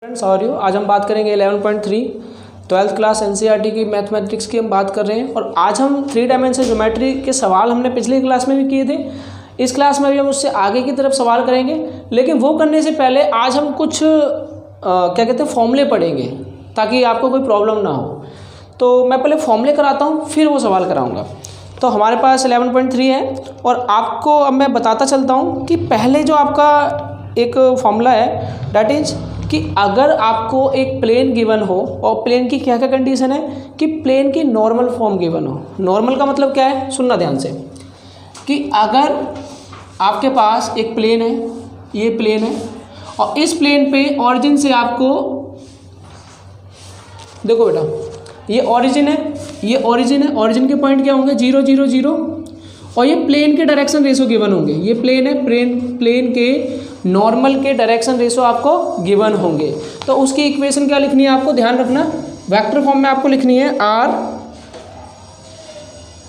Friends और you आज हम बात करेंगे 11.3 ट्वेल्थ क्लास एनसीईआरटी की मैथमेटिक्स की हम बात कर रहे हैं। और आज हम 3 डायमेंशन ज्योमेट्री के सवाल हमने पिछली क्लास में भी किए थे। इस क्लास में भी हम उससे आगे की तरफ सवाल करेंगे, लेकिन वो करने से पहले आज हम कुछ क्या कहते हैं फॉर्मूले पढ़ेंगे ताकि आपको कोई प्रॉब्लम ना हो। तो मैं पहले फॉर्मूले कराता हूँ फिर वो सवाल कराऊँगा। तो हमारे पास 11.3 है और आपको अब मैं बताता चलता हूँ कि पहले जो आपका एक फॉर्मूला है डैट इज कि अगर आपको एक प्लेन गिवन हो और प्लेन की क्या क्या कंडीशन है कि प्लेन की नॉर्मल फॉर्म गिवन हो। नॉर्मल का मतलब क्या है, सुनना ध्यान से, कि अगर आपके पास एक प्लेन है, ये प्लेन है और इस प्लेन पे ऑरिजिन से आपको देखो बेटा ये ऑरिजिन है, ये ऑरिजिन है, ऑरिजिन के पॉइंट क्या होंगे 0 0 0 और ये प्लेन के डायरेक्शन रेशो गिवन होंगे। ये प्लेन है, प्लेन के नॉर्मल के डायरेक्शन रेशो आपको गिवन होंगे। तो उसकी इक्वेशन क्या लिखनी है आपको, ध्यान रखना, वेक्टर फॉर्म में आपको लिखनी है r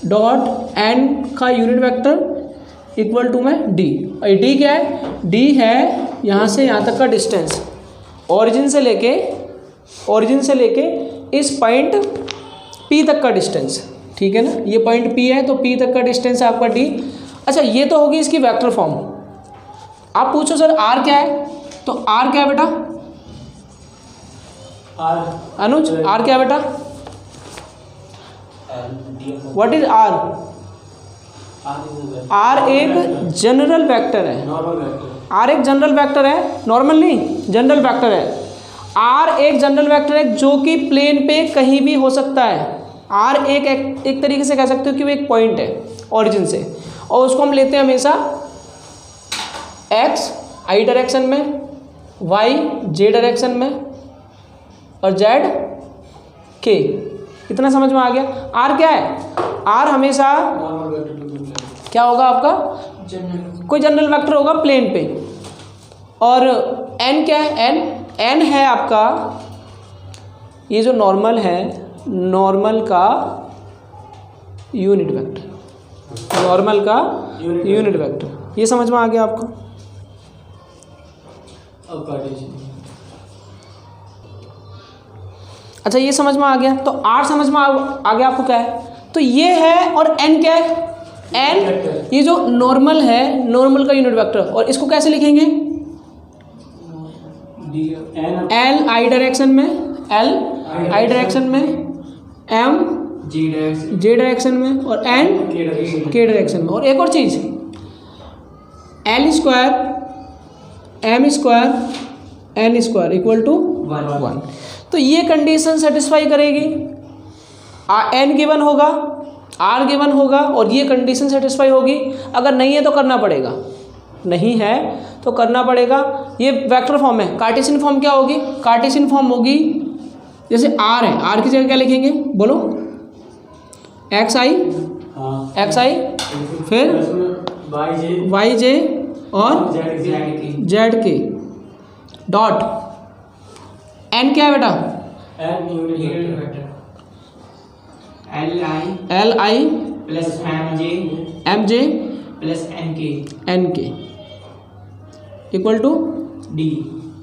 डॉट एन का यूनिट वेक्टर इक्वल टू में d। और d क्या है, d है यहाँ से यहाँ तक का डिस्टेंस, ऑरिजिन से लेके इस पॉइंट p तक का डिस्टेंस, ठीक है ना। ये पॉइंट p है तो p तक का डिस्टेंस है आपका d। अच्छा ये तो होगी इसकी वेक्टर फॉर्म। आप पूछो सर r क्या है, तो r क्या है बेटा, अनुज r क्या है बेटा, व्हाट इज r? r एक जनरल वेक्टर है, r एक जनरल वेक्टर है, नॉर्मल नहीं जनरल वेक्टर है। r एक जनरल वेक्टर है जो कि प्लेन पे कहीं भी हो सकता है। r एक तरीके से कह सकते हो कि वो एक पॉइंट है ऑरिजिन से, और उसको हम लेते हैं हमेशा x i डायरेक्शन में, y j डायरेक्शन में और z k। इतना समझ में आ गया। r क्या है, r हमेशा क्या होगा आपका, कोई जनरल वेक्टर होगा प्लेन पे। और n क्या है, n है आपका ये जो नॉर्मल है, नॉर्मल का यूनिट वेक्टर, नॉर्मल का यूनिट वेक्टर। ये समझ में आ गया आपको। अच्छा ये समझ में आ गया, तो r समझ में आ गया आपको क्या है, तो ये है। और n क्या है, n ये जो नॉर्मल है, नॉर्मल का यूनिट वेक्टर। और इसको कैसे लिखेंगे, l i डायरेक्शन में, l i डायरेक्शन में, m j डायरेक्शन में और n k डायरेक्शन में। और एक और चीज़ l square m square n square equal to 1। तो ये कंडीशन सेटिस्फाई करेगी, n गिवन होगा, r गिवन होगा और ये कंडीशन सेटिस्फाई होगी। अगर नहीं है तो करना पड़ेगा, नहीं है तो करना पड़ेगा। ये वेक्टर फॉर्म है। कार्टेशियन फॉर्म क्या होगी, कार्टेशियन फॉर्म होगी जैसे r है, r की जगह क्या लिखेंगे बोलो, xi फिर yj और zk डॉट n क्या है बेटा, li plus mj plus nk equal to d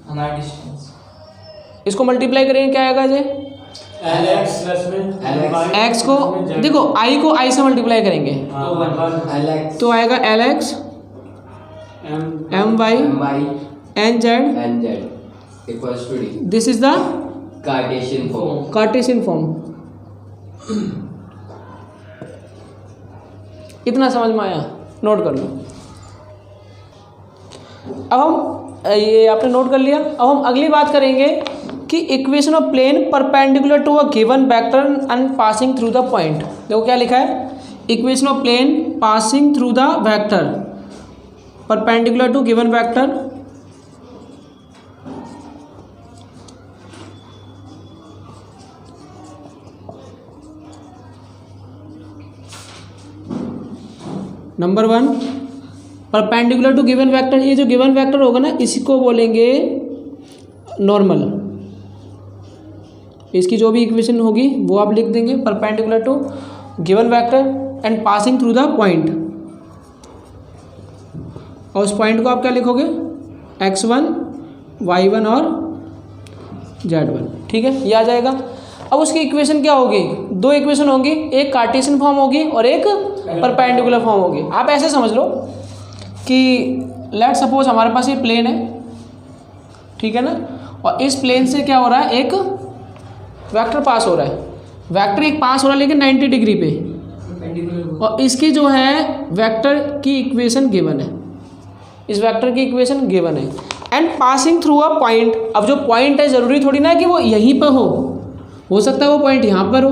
हमारा डिस्टेंस। इसको मल्टीप्लाई करेंगे क्या आएगा जी, lx प्लस में x को देखो i को i से मल्टीप्लाई करेंगे तो आएगा lx my nz equals to d. This is the Cartesian form. Cartesian form. इतना समझ में आया, नोट कर लो। अब हम ये आपने नोट कर लिया। अब हम अगली बात करेंगे कि equation of plane perpendicular to a given vector and passing through the point. देखो क्या लिखा है, equation of plane passing through the vector perpendicular to given vector number 1 perpendicular to given vector. ये जो गिवन वेक्टर होगा ना इसको बोलेंगे नॉर्मल। इसकी जो भी इक्वेशन होगी वो आप लिख देंगे, perpendicular to given vector and passing through the point. और उस पॉइंट को आप क्या लिखोगे, x1 y1 और Z1, ठीक है, ये आ जाएगा। अब उसकी इक्वेशन क्या होगी, दो इक्वेशन होंगी, एक कार्टेशियन फॉर्म होगी और एक परपेंडिकुलर फॉर्म होगी। आप ऐसे समझ लो कि लेट सपोज हमारे पास ये प्लेन है, ठीक है ना, और इस प्लेन से क्या हो रहा है, एक वेक्टर पास हो रहा है, वेक्टर एक पास हो रहा है लेकिन 90 डिग्री पे, और इसकी जो है वेक्टर की इक्वेशन गिवन है, इस वेक्टर की इक्वेशन गिवन है, and passing through a point. अब जो पॉइंट है ज़रूरी थोड़ी ना है कि वो यहीं पर हो सकता है वो पॉइंट यहाँ पर हो,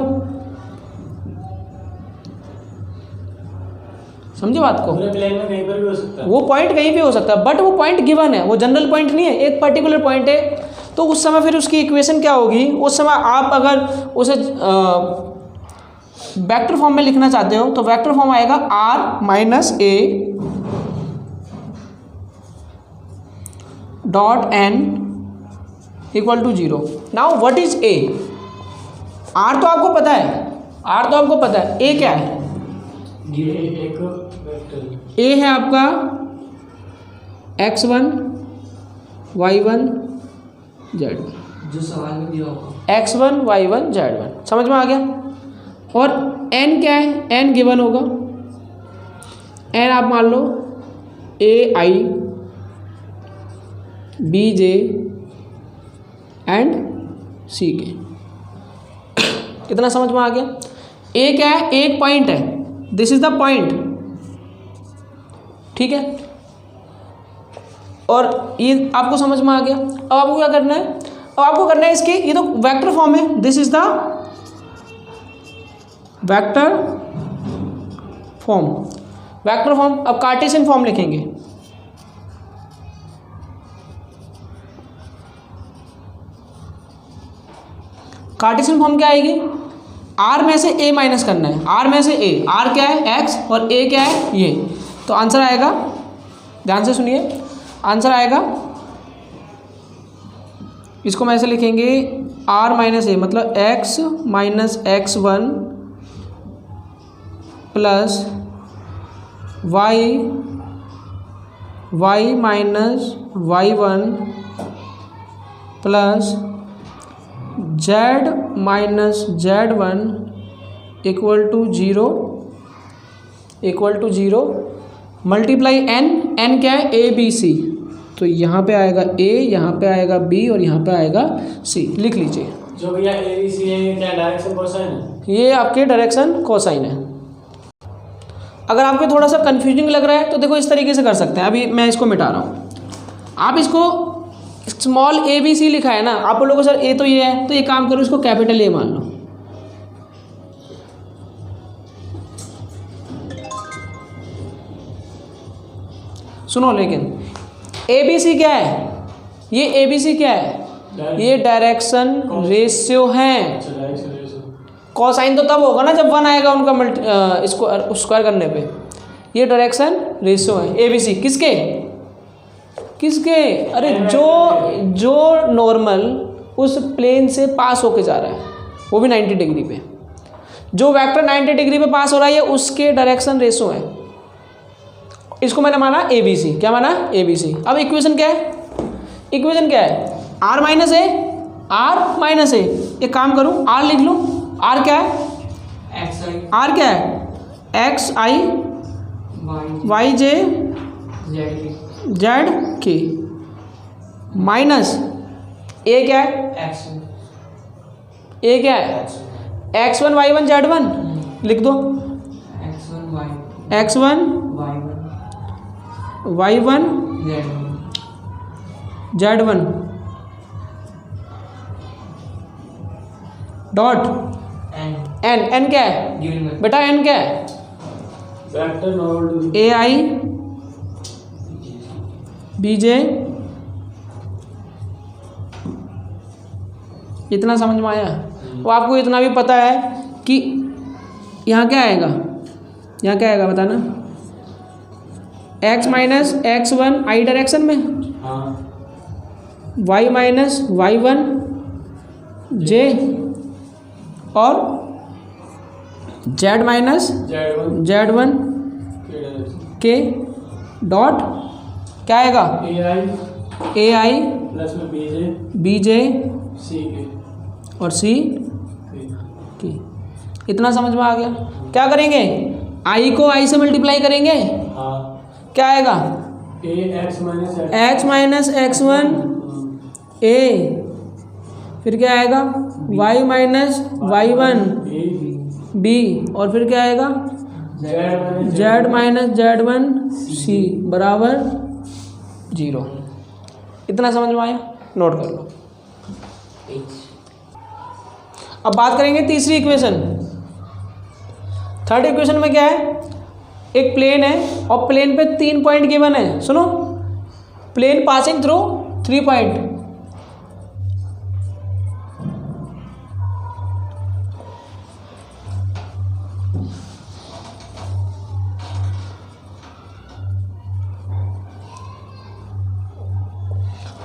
समझे बात को, पूरे प्लेन में कहीं पर भी हो सकता है, वो पॉइंट कहीं पे हो सकता है, बट वो पॉइंट गिवन है, वो जनरल पॉइंट नहीं है, एक पर्टिकुलर पॉइंट है। तो उस समय फिर उसकी इक्वेशन क्या होगी, उस समय आप अगर उसे वेक्टर फॉर्म में लिखना चाहते हो तो वेक्टर फॉर्म आएगा r minus a dot n equal to 0। Now what is a? r तो आपको पता है, r तो आपको पता है, a क्या है, ये एक वेक्टर a है आपका x1 y1 z1, जो सवाल में दिया होगा, x1 y1 z1, समझ में आ गया। और n क्या है, n गिवन होगा, n आप मान लो a i b j and c के, कितना समझ में आ गया। a क्या है, एक पॉइंट है, दिस इज द पॉइंट, ठीक है, और ये आपको समझ में आ गया। अब आपको क्या करना है, अब आपको करना है इसके, ये तो वेक्टर फॉर्म है, this is the vector form, vector form. अब कार्टेशियन फॉर्म लिखेंगे, कार्टेशियन फॉर्म क्या आएगी, r में से a माइनस करना है, r में से a, r क्या है x और a क्या है ये, तो आंसर आएगा, ध्यान से सुनिए, आंसर आएगा, इसको हम ऐसे लिखेंगे r माइनस a, मतलब x minus x1 plus y minus y1 plus z minus z1 equal to 0 multiply n क्या है, a b c, तो यहाँ पे आएगा a, यहाँ पे आएगा b और यहाँ पे आएगा c, लिख लीजिए। जो भैया ए बी सी है, ये क्या डायरेक्शन कोसाइन है, ये आपके डायरेक्शन कोसाइन है। अगर आपको थोड़ा सा कंफ्यूजिंग लग रहा है तो देखो इस तरीके से कर सकते हैं, अभी मैं इसको मिटा रहा हूँ, आप इसको स्मॉल a b c लिखा है ना, आप बोलोगे सर a तो ये है, तो ये काम करो, इसको कैपिटल A मान लो, सुनो, लेकिन a b c क्या है, ये a b c क्या है, ये डायरेक्शन रेशियो हैं। कोसाइन तो तब होगा ना जब 1 आएगा उनका इसको स्क्वायर करने पे, ये डायरेक्शन रेशियो है ए बी सी, किसके किसके, अरे जो नॉर्मल उस प्लेन से पास होके जा रहा है, वो भी 90 डिग्री पे, जो वेक्टर 90 डिग्री पे पास हो रहा है, ये उसके डायरेक्शन रेशियो है। इसको मैंने माना ए बी सी, क्या माना, ए बी सी। अब इक्वेशन क्या है, इक्वेशन क्या है, R minus A, R minus A, एक काम करूँ आर लिख लूँ, आर क्या है, एक्स आई, आर क्या है, एक्स आई वाई जे जेड के, माइनस ए क्या है, एक्स ए क्या है, x1 y1 z1, लिख दो, x1 y1 z1 dot n क्या है बेटा, n क्या है, vector node A I B J, इतना समझ में आया। वो आपको इतना भी पता है कि यहाँ क्या आएगा, यहाँ क्या आएगा बताना, x माइनस x1 आई डायरेक्शन में, y माइनस y1 j और z माइनस z1 के डॉट क्या आएगा, ए आई ए आई प्लस में बी जे बी जे सी के और सी की। इतना समझ में आ गया। क्या करेंगे, आई को आई से मल्टीप्लाई करेंगे, हाँ क्या आएगा, A X minus X minus X one A, फिर क्या आएगा Y minus Y one B, और फिर क्या आएगा Z minus Z one C बराबर 0। इतना समझ में आया, नोट कर लो। अब बात करेंगे तीसरी इक्वेशन। थर्ड इक्वेशन में क्या है, एक प्लेन है और प्लेन पे 3 पॉइंट गिवन है। सुनो, प्लेन पासिंग थ्रू 3 पॉइंट।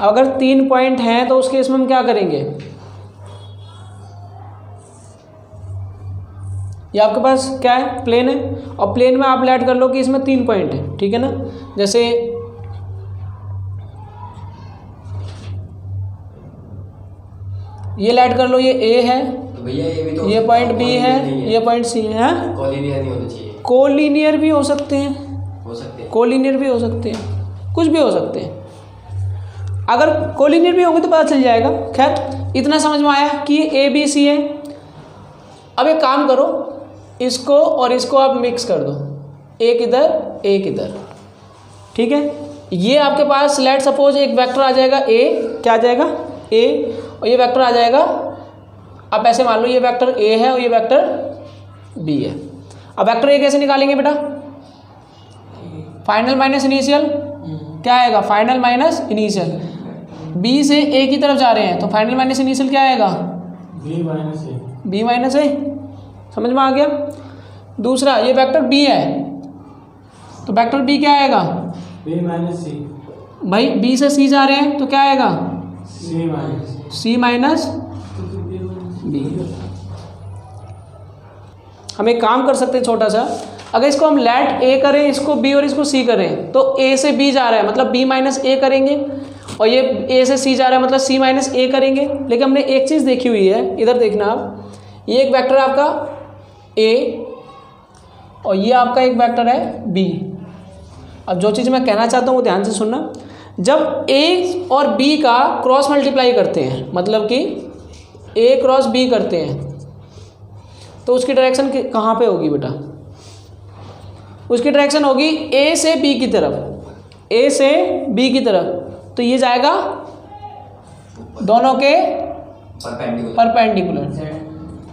अगर 3 पॉइंट हैं तो उस केस में हम क्या करेंगे, ये आपके पास क्या है, प्लेन है, और प्लेन में आप ऐड कर लो कि इसमें 3 पॉइंट है, ठीक है ना। जैसे ये ऐड कर लो, ये ए है तो भैया ये भी तो ये पॉइंट बी है, ये पॉइंट सी है। कोलिनियर नहीं होना चाहिए, कोलिनियर भी हो सकते हैं, हो सकते हैं, कोलिनियर भी हो सकते हैं, कुछ भी हो सकते हैं। अगर कोलिनियर भी होंगे तो पता चल जाएगा। खैर, इतना समझ में आया कि ये ए बी सी है। अब एक काम करो, इसको और इसको आप मिक्स कर दो, एक इधर एक इधर, ठीक है। ये आपके पास लेट सपोज एक वेक्टर आ जाएगा ए, क्या आ जाएगा ए, और ये वेक्टर आ जाएगा, आप ऐसे मान लो ये वेक्टर ए है और ये वेक्टर बी है। अब वेक्टर ए कैसे निकालेंगे बेटा, फाइनल माइनस इनिशियल, क्या आएगा फाइनल माइनस इनिशियल। बी से ए की तरफ जा रहे हैं तो फाइनल माइनस इनिशियल क्या आएगा, बी माइनस ए, बी माइनस ए। समझ में आ गया। दूसरा, ये वेक्टर बी है तो वेक्टर बी क्या आएगा, बी माइनस सी, भाई बी से सी जा रहे हैं तो क्या आएगा, सी माइनस सी माइनस बी। हम एक काम कर सकते हैं छोटा सा, अगर इसको हम लेट ए करें, इसको बी और इसको सी करें, तो ए से बी जा रहा है मतलब बी माइनस ए करेंगे, और ये ए से सी जा रहा है मतलब सी माइनस ए करेंगे। लेकिन हमने एक चीज़ देखी हुई है, इधर देखना आप, ये एक वेक्टर है आपका ए और ये आपका एक वेक्टर है बी। अब जो चीज़ मैं कहना चाहता हूँ वो ध्यान से सुनना। जब ए और बी का क्रॉस मल्टीप्लाई करते हैं, मतलब कि ए क्रॉस बी करते हैं, तो उसकी डायरेक्शन कहाँ पे होगी बेटा, उसकी डायरेक्शन होगी ए से बी की तरफ, ए से बी की तरफ। तो ये जाएगा दोनों के परपेंडिकुलर।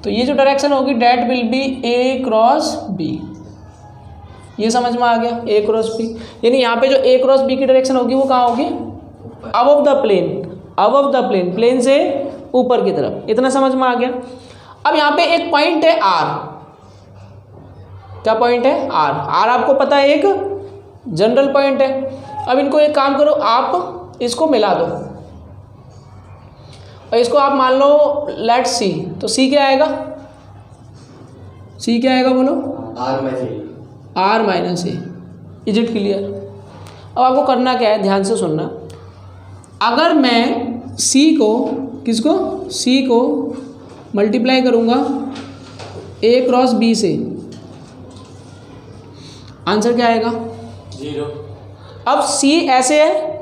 तो ये जो डायरेक्शन होगी that will be A cross B. ये समझ में आ गया, ए क्रॉस बी, यानी यहाँ पे जो ए क्रॉस बी की डायरेक्शन होगी वो कहाँ होगी, above the plane, above the plane, plane से ऊपर की तरफ। इतना समझ में आ गया। अब यहाँ पे एक पॉइंट है आर, क्या पॉइंट है आर, आर आपको पता है एक जनरल पॉइंट है। अब इनको एक काम करो, आप इसको मिला दो और इसको आप मान लो लेट सी, तो सी क्या आएगा, सी क्या आएगा बोलो, R minus A. Is it clear. अब आपको करना क्या है, ध्यान से सुनना। अगर मैं सी को, किसको, सी को मल्टीप्लाई करूँगा ए क्रॉस बी से, आंसर क्या आएगा 0। अब सी ऐसे है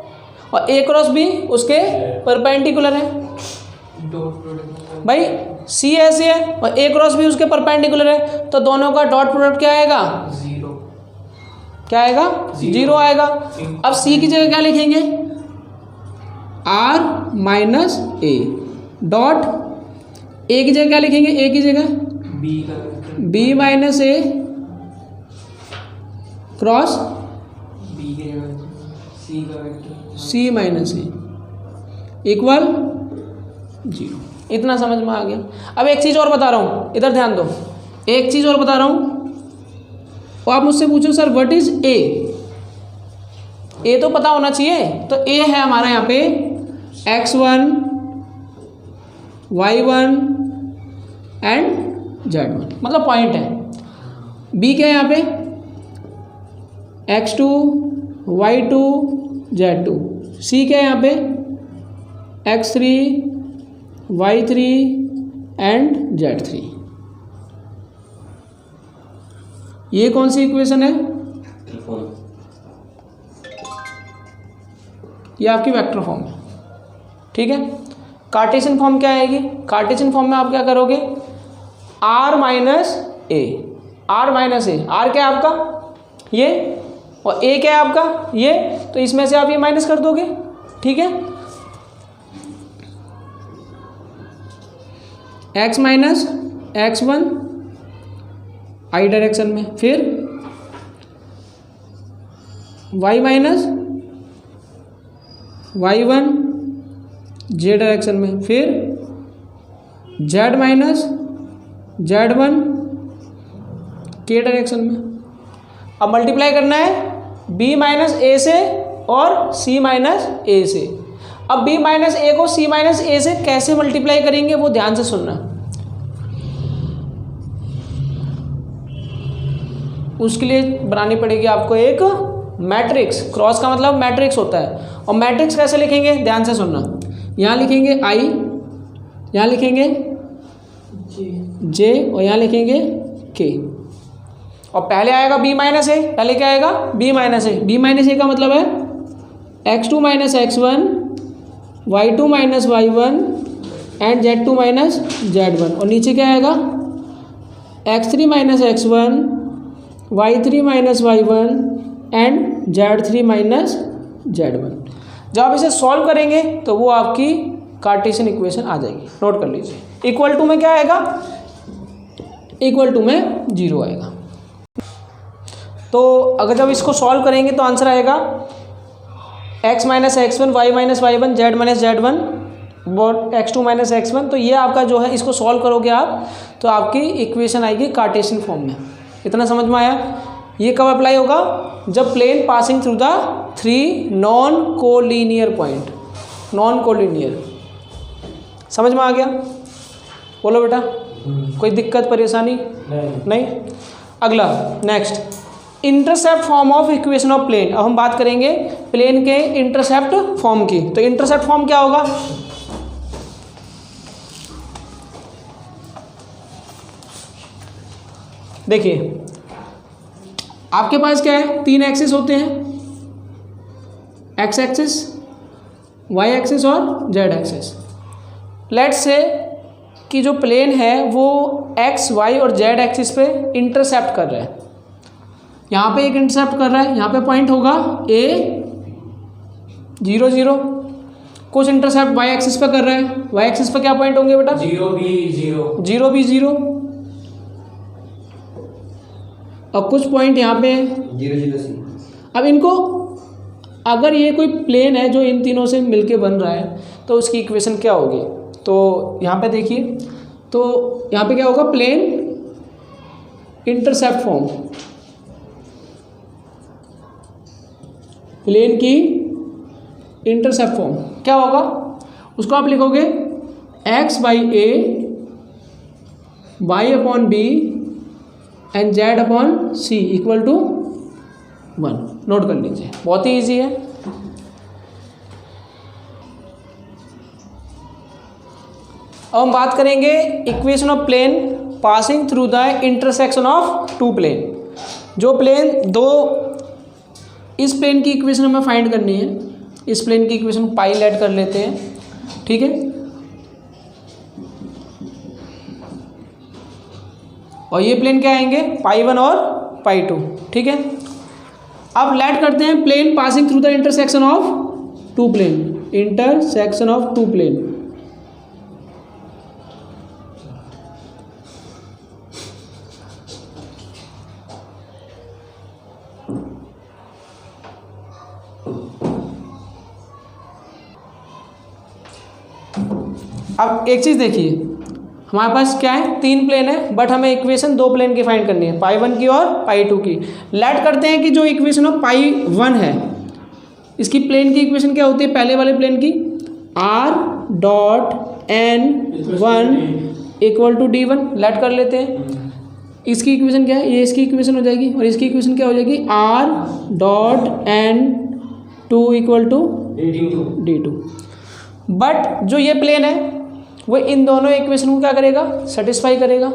और ए क्रॉस बी उसके परपेंडिकुलर है। भाई सी ऐसे है और ए क्रॉस बी उसके परपेंडिकुलर है, तो दोनों का डॉट प्रोडक्ट क्या आएगा 0, क्या आएगा 0 आएगा। अब सी की जगह क्या लिखेंगे, R minus A, dot A की जगह क्या लिखेंगे, ए की जगह बी का B minus A cross B के सी का vector C minus A equal 0। इतना समझ में आ गया। अब एक चीज़ और बता रहा हूँ, इधर ध्यान दो, एक चीज़ और बता रहा हूँ। और आप मुझसे पूछो सर व्हाट इज ए, ए तो पता होना चाहिए। तो ए है हमारा यहाँ पे x1 y1 एंड z1, मतलब पॉइंट है। बी क्या है यहाँ पे x2 y2 z2। सी क्या है यहाँ पे x3 y3 एंड z3। ये कौन सी इक्वेशन है? ये आपकी वेक्टर फॉर्म है, ठीक है। कार्टेशियन फॉर्म क्या आएगी? कार्टेशियन फॉर्म में आप क्या करोगे? r माइनस ए, r माइनस ए, r क्या है आपका? ये, और a क्या है आपका? ये, तो इसमें से आप ये माइनस कर दोगे, ठीक है। x minus x1 i direction में, फिर y minus y1 j direction में, फिर z minus z1 k direction में। अब मल्टीप्लाई करना है b माइनस ए से और c माइनस ए से। अब b माइनस ए को c माइनस ए से कैसे मल्टीप्लाई करेंगे वो ध्यान से सुनना। उसके लिए बनानी पड़ेगी आपको एक मैट्रिक्स। क्रॉस का मतलब मैट्रिक्स होता है, और मैट्रिक्स कैसे लिखेंगे ध्यान से सुनना। यहाँ लिखेंगे i, यहाँ लिखेंगे j और यहाँ लिखेंगे k, और पहले आएगा b माइनस ए। पहले क्या आएगा? b माइनस ए। b माइनस ए का मतलब है x2 minus x1 y2 minus y1 and z2 minus z1, और नीचे क्या आएगा? x3 minus x1 y3 minus y1 and z3 minus z1। जब आप इसे सॉल्व करेंगे तो वो आपकी कार्टेशियन इक्वेशन आ जाएगी। नोट कर लीजिए। इक्वल टू में क्या आएगा? इक्वल टू में 0 आएगा। तो अगर जब इसको सॉल्व करेंगे तो आंसर आएगा x minus x1 y minus y1 z minus z1 और x2 माइनस x1। तो ये आपका जो है, इसको सॉल्व करोगे आप तो आपकी इक्वेशन आएगी कार्टेशियन फॉर्म में। इतना समझ में आया? ये कब अप्लाई होगा? जब plane passing through the 3 non collinear point. Non collinear, समझ में आ गया? बोलो बेटा, कोई दिक्कत परेशानी? नहीं। अगला next, intercept form of equation of plane. अब हम बात करेंगे प्लेन के इंटरसेप्ट फॉर्म की। तो इंटरसेप्ट फॉर्म क्या होगा? देखिए आपके पास क्या है? 3 एक्सिस होते हैं, एक्स एक्सिस, वाई एक्सिस और जेड एक्सिस। लेट्स से कि जो प्लेन है वो एक्स वाई और जेड एक्सिस पे इंटरसेप्ट कर रहा है। यहाँ पे एक इंटरसेप्ट कर रहा है, यहाँ पे पॉइंट होगा ए 0 0। कुछ इंटरसेप्ट वाई एक्सिस पे कर रहा है, वाई एक्सिस पे क्या पॉइंट होंगे बेटा? 0 भी 0, 0 भी 0, और कुछ पॉइंट यहाँ पे 0 0 सी। अब इनको, अगर ये कोई प्लेन है जो इन तीनों से मिलके बन रहा है तो उसकी इक्वेशन क्या होगी? तो यहाँ पे देखिए, तो यहाँ पे क्या होगा? प्लेन इंटरसेप्ट फॉर्म, प्लेन की इंटरसेप्ट फॉर्म क्या होगा? उसको आप लिखोगे x by A, y upon B and z upon C equal to 1। Note कर लीजिए, बहुत ही ईजी है। अब हम बात करेंगे equation of plane passing through the intersection of 2 plane. जो प्लेन दो, इस प्लेन की इक्वेशन हमें फाइंड करनी है। इस प्लेन की इक्वेशन पाई लेट कर लेते हैं, ठीक है। और ये प्लेन क्या आएंगे? पाई 1 और पाई 2, ठीक है। अब लेट करते हैं plane passing through the intersection of 2 plane, intersection of 2 plane. अब एक चीज़ देखिए, हमारे पास क्या है? 3 प्लेन है, बट हमें इक्वेशन 2 प्लेन की फाइंड करनी है, पाई 1 की और पाई 2 की। लेट करते हैं कि जो इक्वेशन ऑफ पाई 1 है, इसकी प्लेन की इक्वेशन क्या होती है? पहले वाले प्लेन की r dot n1 equal to d1। Let कर लेते हैं। इसकी इक्वेशन क्या है? ये इसकी इक्वेशन हो जाएगी, और इसकी इक्वेशन क्या हो जाएगी? r dot n2 equal to d2। But जो ये प्लेन है वो इन दोनों इक्वेशन को क्या करेगा, सेटिस्फाई करेगा।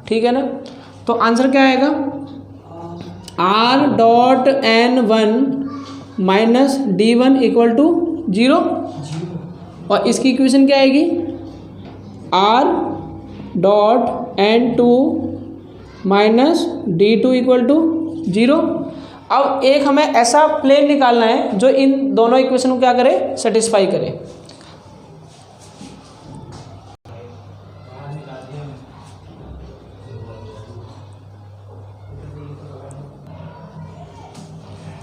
ठीक है ना। तो आंसर क्या आएगा, r.n1 minus d1 equal to 0। और इसकी इक्वेशन क्या आएगी, r.n2 minus d2 equal to 0। अब एक हमें ऐसा प्लेन निकालना है जो इन दोनों इक्वेशन को क्या करे, सेटिस्फाई करे।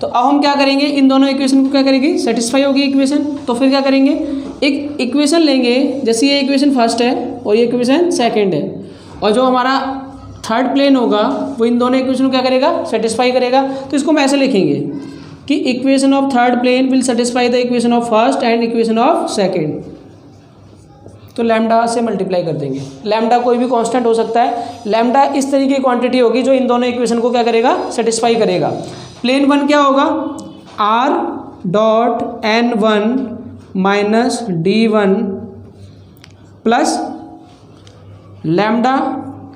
तो अब हम क्या करेंगे, इन दोनों इक्वेशन को क्या करेंगे, सेटिस्फाई होगी इक्वेशन। तो फिर क्या करेंगे, एक इक्वेशन लेंगे, जैसे ये इक्वेशन फर्स्ट है और ये इक्वेशन सेकंड है, और जो हमारा थर्ड प्लेन होगा वो इन दोनों इक्वेशन को क्या करेगा, सेटिस्फाई करेगा। तो इसको हम ऐसे लिखेंगे कि equation of third plane will satisfy the equation of first and equation of second. तो लैम्डा से मल्टीप्लाई कर देंगे। लैम्डा कोई भी कांस्टेंट हो सकता है। लैम्डा इस तरीके की क्वांटिटी होगी जो इन दोनों इक्वेशन को क्या करेगा, सेटिस्फाई करेगा। प्लेन वन क्या होगा, r.n1 minus d1 plus lambda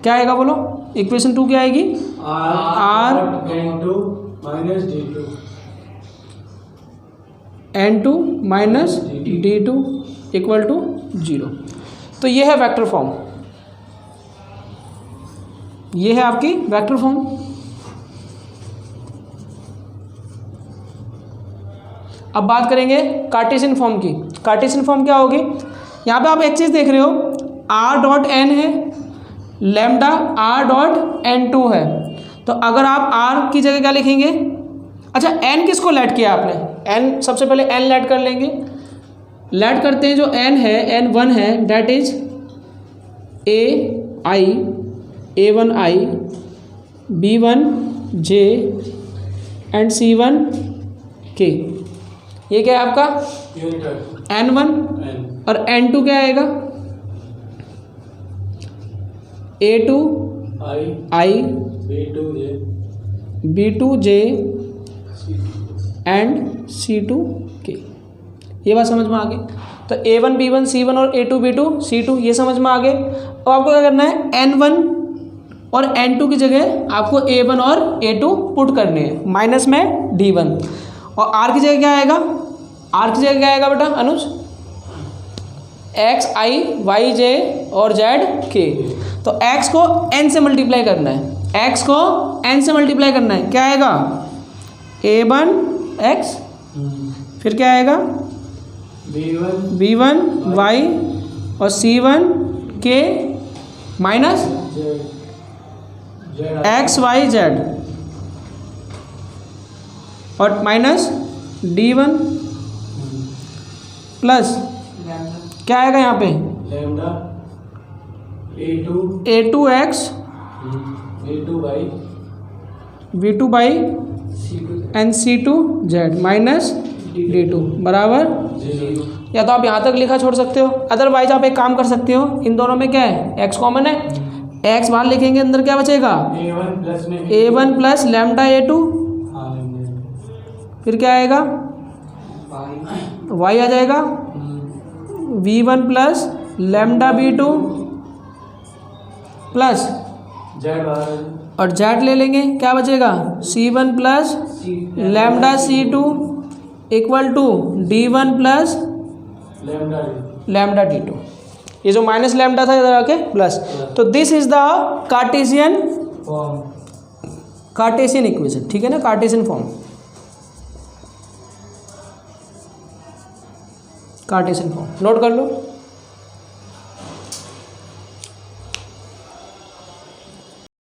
क्या आएगा बोलो, इक्वेशन 2 क्या आएगी, r.n2 minus d2 equal to 0। तो ये है वेक्टर फॉर्म, ये है आपकी वेक्टर फॉर्म। अब बात करेंगे कार्टेशियन फॉर्म की। कार्टेशियन फॉर्म क्या होगी, यहाँ पे आप एक चीज़ देख रहे हो, r.n है, लैम्डा r.n2 है। तो अगर आप r की जगह क्या लिखेंगे, अच्छा n किसको लेट किया आपने, n सबसे पहले n लेट कर लेंगे। लेट करते हैं, जो n है, n1 है, that is a1i b1j and c1k। ये क्या है आपका n1 और n2 क्या आएगा, a2i b2j एंड c2k। ये बात समझ में आ गई। तो a1 b1 c1 और a2 b2 c2 ये समझ में आ गए। अब आपको क्या करना है, n1 और n2 की जगह आपको a1 और a2 पुट करने हैं, माइनस में d1। और r की जगह क्या आएगा, r की जगह क्या आएगा बेटा अनुज, x i y j और z k। तो x को n से मल्टीप्लाई करना है, x को n से मल्टीप्लाई करना है, क्या आएगा a1 x, फिर क्या आएगा b1 y और c1 k minus x y z और माइनस d1 प्लस क्या आएगा यहाँ पे a2x v2 by and c2z minus d2 बराबर। या तो आप यहाँ तक लिखा छोड़ सकते हो, अदरवाइज आप एक काम कर सकते हो, इन दोनों में क्या है, x कॉमन है, x बाहर लिखेंगे, अंदर क्या बचेगा a1 प्लस लैम्डा a2, फिर क्या आएगा y आ जाएगा v1 plus lambda b2 plus और z ले लेंगे, क्या बचेगा c1 plus lambda c2 equal to d1 plus lambda d2। ये जो माइनस लैम्डा था इधर आके प्लस। तो this is the Cartesian equation, ठीक है ना, Cartesian form, Cartesian form note कर लो।